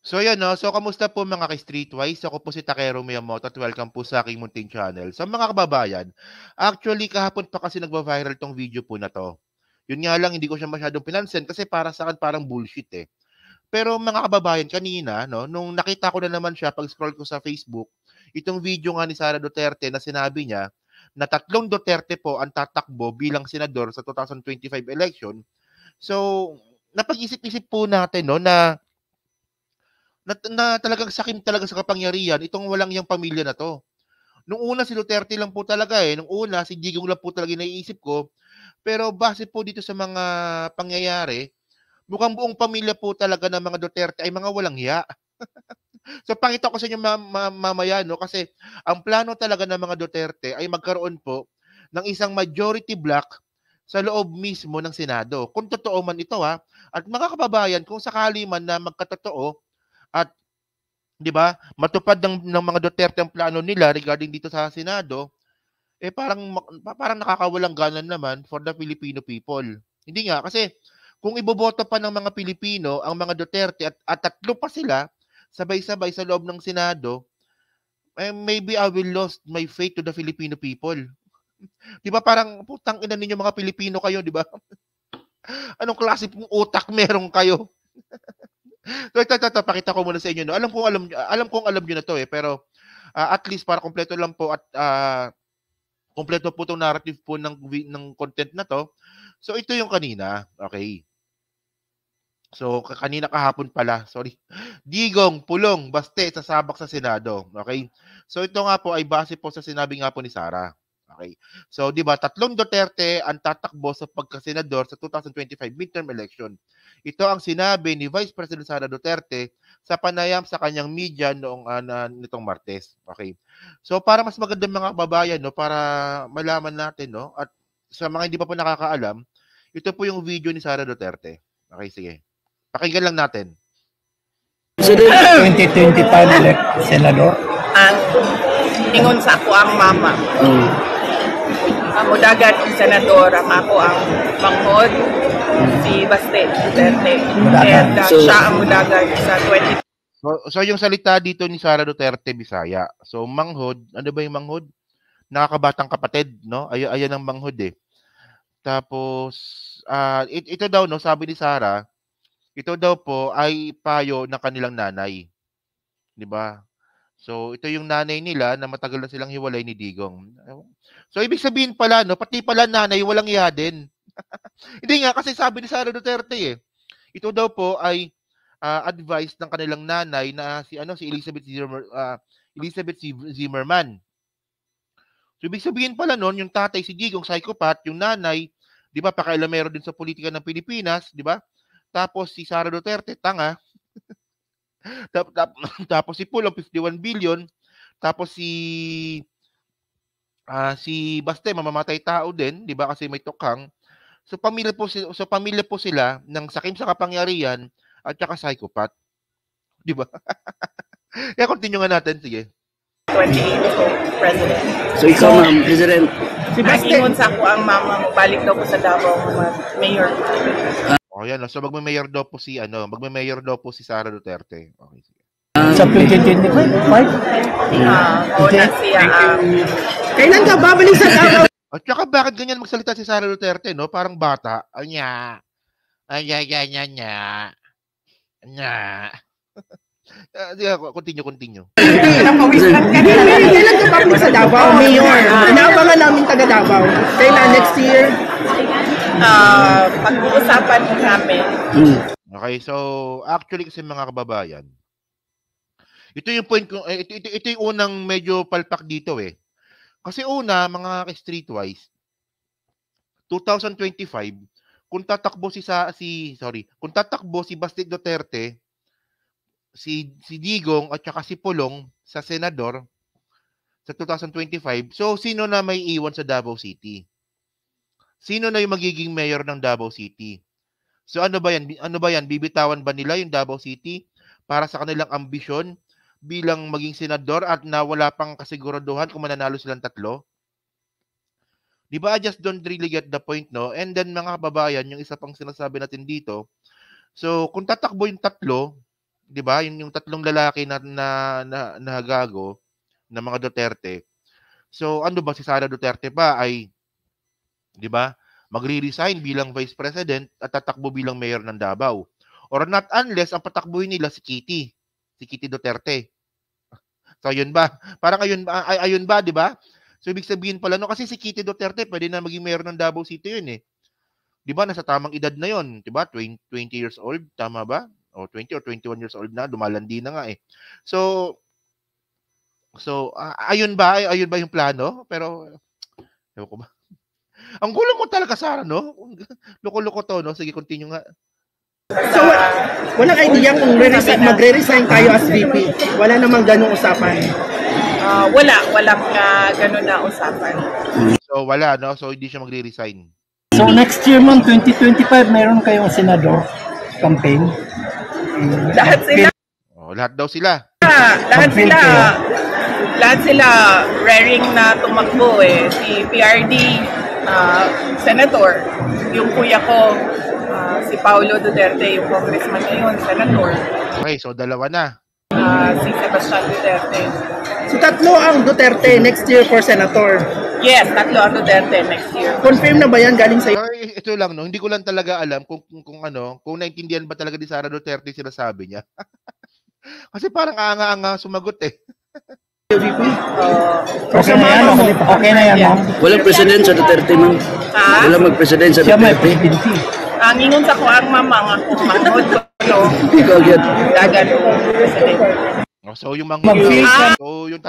So yan 'no, so kamusta po mga ka-Streetwise? Ako po si Takero Miyamoto at welcome po sa aking munting channel. So mga kababayan, actually kahapon pa kasi nagva-viral 'tong video po na 'to. Yun nga lang hindi ko siya masyadong pinansin kasi para sa'kin parang bullshit, eh. Pero mga kababayan kanina 'no, nung nakita ko na naman siya pag-scroll ko sa Facebook, itong video nga ni Sara Duterte na sinabi niya na 3 Duterte po ang tatakbo bilang senador sa 2025 election. So, napag-isip-isip po natin 'no na talagang sakim talaga sa kapangyarihan itong walang yang pamilya na 'to. Nung una si Duterte lang po talaga, eh, nung una si Digong lang po talaga yung naiisip ko, pero base po dito sa mga pangyayari, mukhang buong pamilya po talaga ng mga Duterte ay mga walang hiya. So pakita ko sa inyo mamaya 'no, kasi ang plano talaga ng mga Duterte ay magkaroon po ng isang majority block sa loob mismo ng Senado. Kung totoo man ito, at mga kababayan kung sakali man na magkatotoo at 'di ba, matupad ng mga Duterte ang plano nila regarding dito sa Senado, eh, parang nakakawalang gana naman for the Filipino people. Hindi nga, kasi kung iboboto pa ng mga Pilipino ang mga Duterte at tatlo pa sila sabay-sabay sa loob ng Senado, eh, maybe I will lost my faith to the Filipino people. 'Di ba parang putang ina ninyo mga Pilipino kayo, 'di ba? Anong klase pong utak meron kayo? So ito pakita ko muna sa inyo 'no. Alam kong alam niyo na 'to, eh, pero, at least para kumpleto lang po at, kumpleto po 'tong narrative po ng content na 'to. So ito yung kanina, okey. So kanina kahapon pala, sorry. Digong, pulong, baste, sasabak sa Senado, okey. So ito nga po ay base po sa sinabi nga po ni Sara, okey. So 'di ba 3 Duterte ang tatakbo sa pagkasenador sa 2025 midterm election. Ito ang sinabi ni Vice President Sara Duterte sa panayam sa kanyang media noong, nitong Martes, okey. So para mas maganda mga kababayan 'no, para malaman natin 'no, at sa mga hindi pa po nakakaalam, ito po yung video ni Sara Duterte. Okey, sige. Pakinggan lang natin. President 2025 elect senador. At ingon sa ako ang mama. Mudagan ang senador, ang ako ang manghod, si Baste Duterte. And siya ang mudagan sa 20. So yung salita dito ni Sara Duterte, Bisaya. So manghod, ano ba yung manghod? Nakakabatang kapatid, no? Ayan ang manghod, eh. Tapos, ito daw, no, sabi ni Sara, ito daw po ay payo ng kanilang nanay. 'Di ba? So, ito yung nanay nila na matagal na silang hiwalay ni Digong. So, ibig sabihin pala, no, pati pala nanay walang iya din. Hindi nga, kasi sabi ni Sara Duterte, eh. Ito daw po ay advice ng kanilang nanay na si Elizabeth Zimmerman. So, ibig sabihin pala nun, yung tatay si Digong, psychopath, yung nanay, di ba, pakailamero din sa politika ng Pilipinas, di ba? Tapos si Sara Duterte, tanga. Tapos si Pulong, 51 billion. Tapos si Baste, mamamatay tao din, di ba, kasi may tukhang. So pamilya po sila ng sakim sa kapangyarihan at saka psychopath. Di ba? Kaya continue nga natin, sige. 28 president. So ikaw ma'am, President. Si Baste. Ingon sa ako ang mama mo, balik daw ko sa Davao, mayor. O yan, so magme-mayor daw po si Sara Duterte. Okay, sige. Sa 2025? Una siya Kailan ka babalik sa Davao? At saka bakit ganyan magsalita si Sara Duterte, no? Parang bata. Anya. Anya. Sige, continue. Kailan ka babalik sa Davao, Mayor? Inaabangan namin taga Davao. Kailan next year? pag-uusapan namin. Okay, so actually kasi mga kababayan, ito yung point ko, ito yung unang medyo palpak dito, eh. Kasi una, mga streetwise, 2025, kung tatakbo si Baste Duterte, si Digong at saka si Pulong sa senador sa 2025, so sino na may iwan sa Davao City? Sino na yung magiging mayor ng Davao City? So ano ba yan? Bibitawan ba nila yung Davao City para sa kanilang ambisyon bilang maging senador at na wala pang kasiguraduhan kung mananalo silang tatlo? Di ba, I just don't really get the point, no? And then mga kababayan, yung isa pang sinasabi natin dito, so kung tatakbo yung tatlo, 'di ba? Yung tatlong lalaki na gago na mga Duterte. So ano ba si Sara Duterte pa ay 'di ba? Magre-resign bilang Vice President at tatakbo bilang mayor ng Davao. Or not unless ang patakbuhin nila si Kitty Duterte. So ayun ba? Parang ayun ba, 'di ba? So ibig sabihin pala no kasi si Kitty Duterte pwede na maging mayor ng Davao City 'yun eh. 'Di ba nasa tamang edad na 'yon, 'di ba? 20 years old, tama ba? O 20 or 21 years old na, lumalandi na nga eh. So ayun ba yung plano? Pero ewan ko ba. Ang gulo mo talaga, Sara, no? Loko-loko to, no? Sige, continue nga. So, walang idea kung magre-resign tayo as VP. Wala namang ganung usapan. Walang ganun na usapan. So, wala, no? So, hindi siya magre-resign. So next year ma'am, 2025, meron kayong senador campaign. Lahat sila. Lahat daw sila. Lahat sila raring na tumakbo eh. Si PRD, senator. Yung kuya ko, si Paulo Duterte, yung congressman ngayon, senator. Okay, so dalawa na. Si Sebastian Duterte. So tatlo ang Duterte next year for senator. Yes, tatlo ang Duterte next year. Confirm na ba yan galing sa Ito lang, no? Hindi ko lang talaga alam kung naintindihan ba talaga ni Sara Duterte sinasabi niya. Kasi parang anga-anga sumagot eh. VP? Okay na yan, ma'am. Walang president sa Duterte, ma'am. Walang mag-president sa Siya may Duterte. presidency. Ang ingon sa ko ang mamang akong manod ko. Ikaw, agad. Dagan yung president. So yung Mag-feel ka. so yung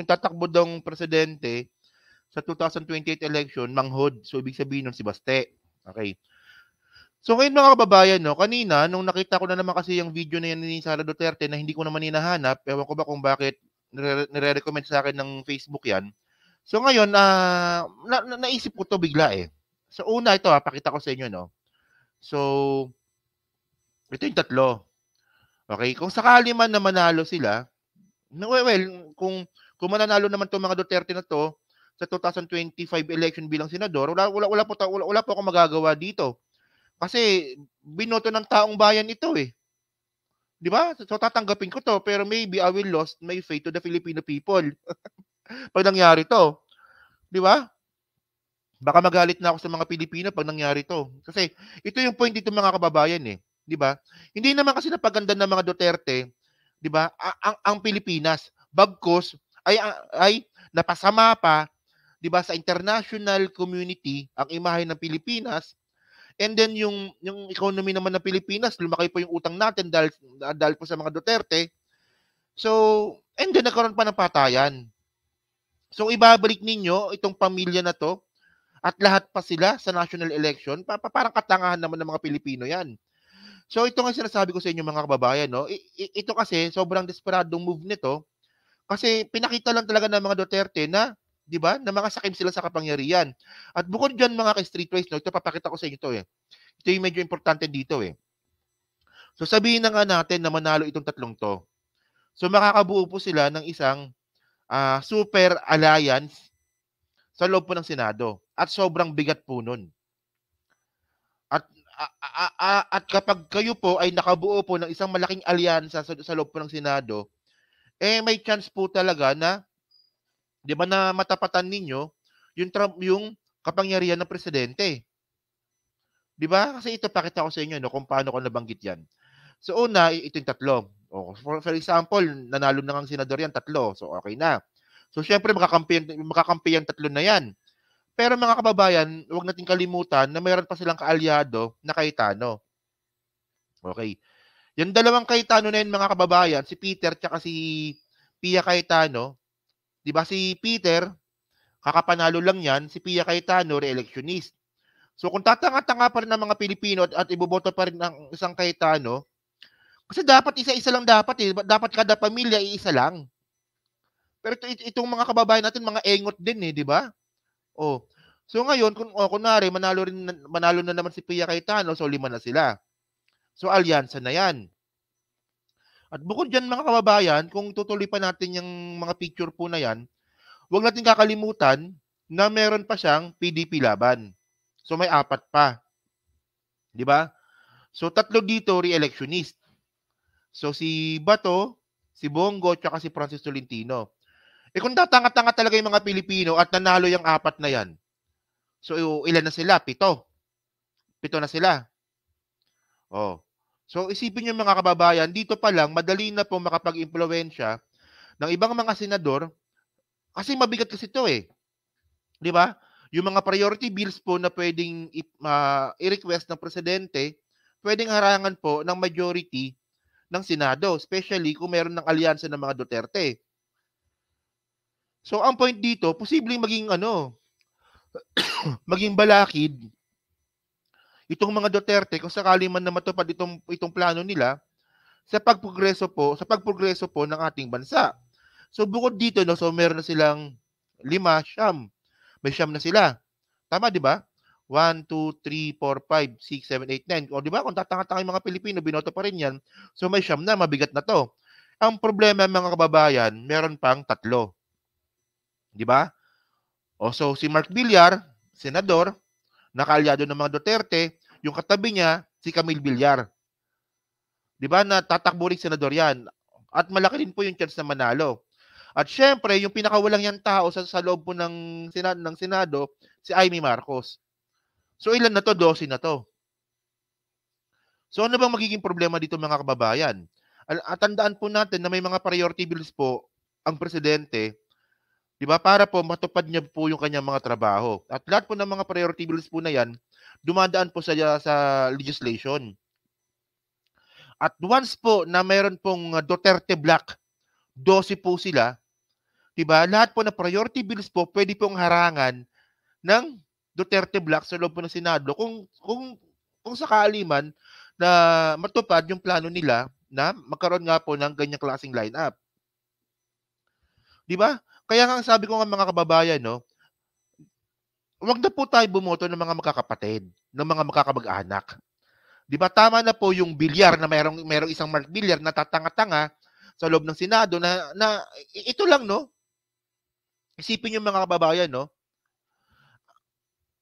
tatakbo dong presidente sa 2028 election, manghod. So ibig sabihin nun si Baste. Okay. So ngayon mga kababayan, no, kanina nung nakita ko na naman kasi yung video na yan ni Sara Duterte na hindi ko naman hinahanap, ewan ko ba kung bakit nire-recommend sa akin ng Facebook yan. So ngayon, naisip ko to bigla eh. So una ito pakita ko sa inyo, no. So ito yung tatlo. Okay, kung sakali man na manalo sila, kung mananalo naman tong mga Duterte na to sa 2025 election bilang senador, wala po ako magagawa dito. Kasi binoto ng taong bayan ito eh. 'Di ba? So tatanggapin ko to, pero maybe I will lose my faith to the Filipino people. Pag nangyari to, 'di ba? Baka magalit na ako sa mga Pilipino pag nangyari to. Kasi ito yung point dito mga kababayan eh, 'di ba? Hindi naman kasi napaganda ng mga Duterte, 'di ba? Ang Pilipinas, bagkus ay napasama pa, 'di ba, sa international community ang imahe ng Pilipinas. And then yung economy naman ng Pilipinas, lumaki po yung utang natin dahil po sa mga Duterte. So, and then nagkaroon pa ng patayan. So, ibabalik ninyo itong pamilya na to at lahat pa sila sa national election, parang katangahan naman ng mga Pilipino yan. So, ito nga sinasabi ko sa inyo mga kababayan, no? Ito kasi, sobrang desperadong move nito kasi pinakita lang talaga ng mga Duterte na, 'di ba, na mga sakim sila sa kapangyarihan. At bukod diyan mga ka-streetwise, no, ito papakita ko sa inyo to eh. Ito yung medyo importante dito eh. So sabihin na nga natin na manalo itong tatlong to. So makakabuo po sila ng isang super alliance sa loob po ng Senado. At sobrang bigat po nun. At kapag kayo po ay nakabuo po ng isang malaking alyansa sa loob po ng Senado, eh may chance po talaga na 'di ba na matapatan ninyo yung kapangyarihan ng presidente. 'Di ba? Kasi ito pakita ko sa inyo no kung paano ko nabanggit 'yan. So una, ito yung tatlo. For example, nanalo na ng senador yan, tatlo. So okay na. So syempre makakampi yung tatlo na yan. Pero mga kababayan, huwag nating kalimutan na mayroon pa silang kaalyado na Cayetano. Okay. Yung dalawang Cayetano na yun mga kababayan, si Peter at si Pia Cayetano, 'di ba si Peter, kakapanalo lang yan, si Pia Cayetano, re-electionist. So kung tatanga-tanga pa rin ng mga Pilipino at iboboto pa rin ng isang Cayetano, kasi dapat isa-isa lang dapat eh. Dapat kada pamilya iisa lang. Pero itong mga kababayan natin, mga engot din eh, di ba? Oh. So ngayon, kunwari, manalo na naman si Pia Cayetano, so 5 na sila. So alyansa na yan. At bukod dyan mga kababayan, kung tutuloy pa natin yung mga picture po na yan, huwag natin kakalimutan na meron pa siyang PDP laban. So may 4 pa. Di ba? So 3 dito re-electionist. So si Bato, si Bongo, tsaka si Francis Tolentino. Kung tatanga-tanga talaga yung mga Pilipino at nanalo yung 4 na yan, so ilan na sila? 7. 7 na sila. Oh. So isipin niyo mga kababayan, dito pa lang madali na po makapag-impluwensya ng ibang mga senador kasi mabigat kasi ito eh. 'Di ba? Yung mga priority bills po na pwedeng i-request ng presidente, pwedeng harangan po ng majority ng Senado, especially kung meron ng alyansa ng mga Duterte. So ang point dito, posibleng maging maging balakid itong mga Duterte kung sakali man na matupad itong plano nila sa pagprogreso po ng ating bansa. So bukod dito so meron na silang 5, 9. May 9 na sila. Tama 'di ba? 1 2 3 4 5 6 7 8 9. O 'di ba? Kung tatanga-tanga yung mga Pilipino, binoto pa rin 'yan. So may 9 na, mabigat na 'to. Ang problema mga kababayan, meron pang 3. 'Di ba? O so si Mark Villar, senador, nakaalyado ng mga Duterte, yung katabi niya si Camille Villar. 'Di ba? Na tatakbo ring senador 'yan. At malaki din po yung chance na manalo. At syempre, yung pinakawalang yan tao sa loob po ng Senado, si Amy Marcos. So ilan na to? 12 na to. So ano bang magiging problema dito mga kababayan? At tandaan po natin na may mga priority bills po ang presidente, 'di ba? Para po matupad niya po yung kanyang mga trabaho. At lahat po ng mga priority bills po na yan, dumadaan po sa legislation. At once po na mayroon pong Duterte Black, 12 po sila, 'di ba? Lahat po na priority bills po pwede pong harangan ng Duterte Black sa loob po ng Senado kung sakali man na matupad yung plano nila na magkaroon nga po ng ganyang klaseng lineup. 'Di ba? Kaya nga sabi ko nga mga kababayan, wag na po tayo bumoto ng mga magkakapatid, ng mga magkakamag-anak. 'Di ba? Tama na po yung Villar na merong isang Mark Villar na tatanga-tanga sa loob ng Senado na ito lang isipin niyo mga kababayan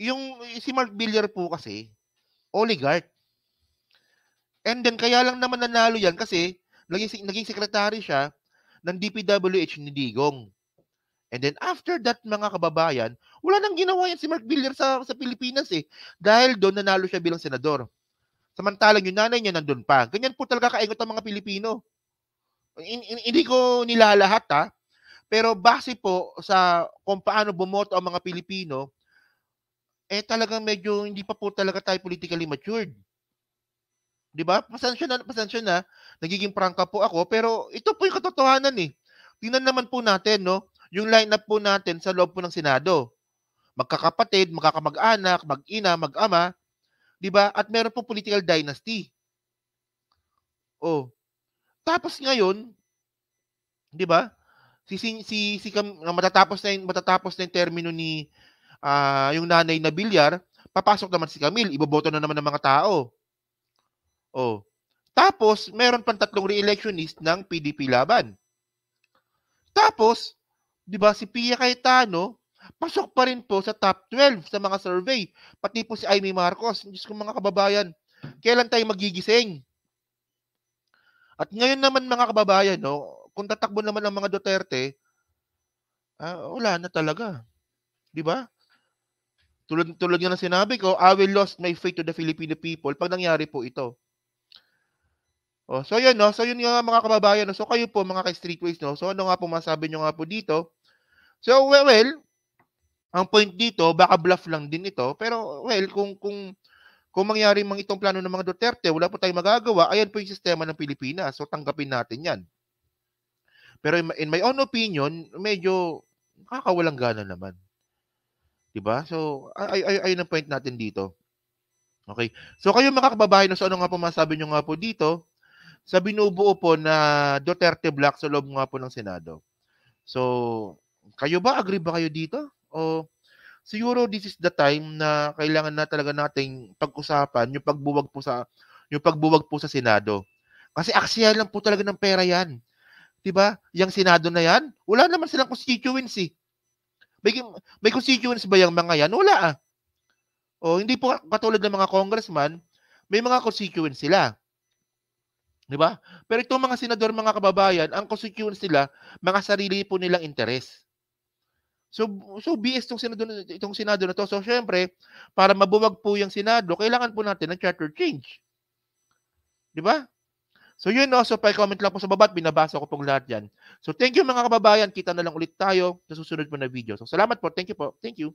yung si Mark Villar po kasi oligarch. And then kaya lang naman nanalo yan kasi naging secretary siya ng DPWH ni Digong. And then after that mga kababayan, wala nang ginawa yan si Mark Villar sa Pilipinas dahil doon nanalo siya bilang senador. Samantalang yung nanay niya nandun pa. Ganyan po talaga kaingot ang mga Pilipino. Hindi ko nilalahat pero base po sa kung paano bumoto ang mga Pilipino, talagang medyo hindi pa po talaga tayo politically matured. 'Di ba? Pasensya na, nagiging prangka po ako, pero ito po yung katotohanan Tingnan naman po natin yung lineup po natin sa loob po ng Senado. Magkakapatid, magkakamag-anak, mag-ina, mag-ama, 'di ba? At meron po political dynasty. Tapos ngayon, 'di ba? Matatapos na yung termino ni yung nanay na Villar, papasok naman si Camille, iboboto na naman ng mga tao. Tapos meron pang 3 re-electionist ng PDP laban. Tapos, 'di ba si Pia Cayetano, pasok pa rin po sa top 12 sa mga survey, pati po si Amy Marcos. Diyos ko mga kababayan, kailan tayo magigising? At ngayon naman mga kababayan, kung tatakbo naman ang mga Duterte, wala na talaga. 'Di ba? Tulad nga ng sinabi ko, I will lose my faith to the Filipino people pag nangyari po ito. So yun so yun nga mga kababayan. So kayo po mga ka-streetways so ano nga po masabi nyo nga po dito? So well, ang point dito, baka bluff lang din ito, pero kung mangyari mang itong plano ng mga Duterte, wala po tayong magagawa, ayan po yung sistema ng Pilipinas. So tanggapin natin yan. Pero in my own opinion, medyo nakakawalang gana naman. 'Di ba? So ayun ang point natin dito. Okay. So kayo mga kababayan, so ano nga po masabi nyo nga po dito sa binubuo po na Duterte Black sa loob nga po ng Senado? So kayo ba, agree ba kayo dito? O siguro this is the time na kailangan na talaga nating pag-usapan yung pagbuwag po sa Senado. Kasi aksya lang po talaga ng pera yan. 'Di ba? Yung Senado na yan, wala naman silang constituency. May constituency ba yung mga yan? Wala hindi po katulad ng mga congressman, may mga constituency sila. Di ba? Pero itong mga senador, mga kababayan, ang constituents nila, mga sarili po nilang interes. So BS itong Senado na to. So syempre, para mabuwag po yung Senado, kailangan po natin ng charter change. Di ba? So yun, no? So pa-comment lang po sa baba at binabasa ko pong lahat yan. So thank you mga kababayan. Kita na lang ulit tayo sa susunod po na video. So salamat po. Thank you po. Thank you.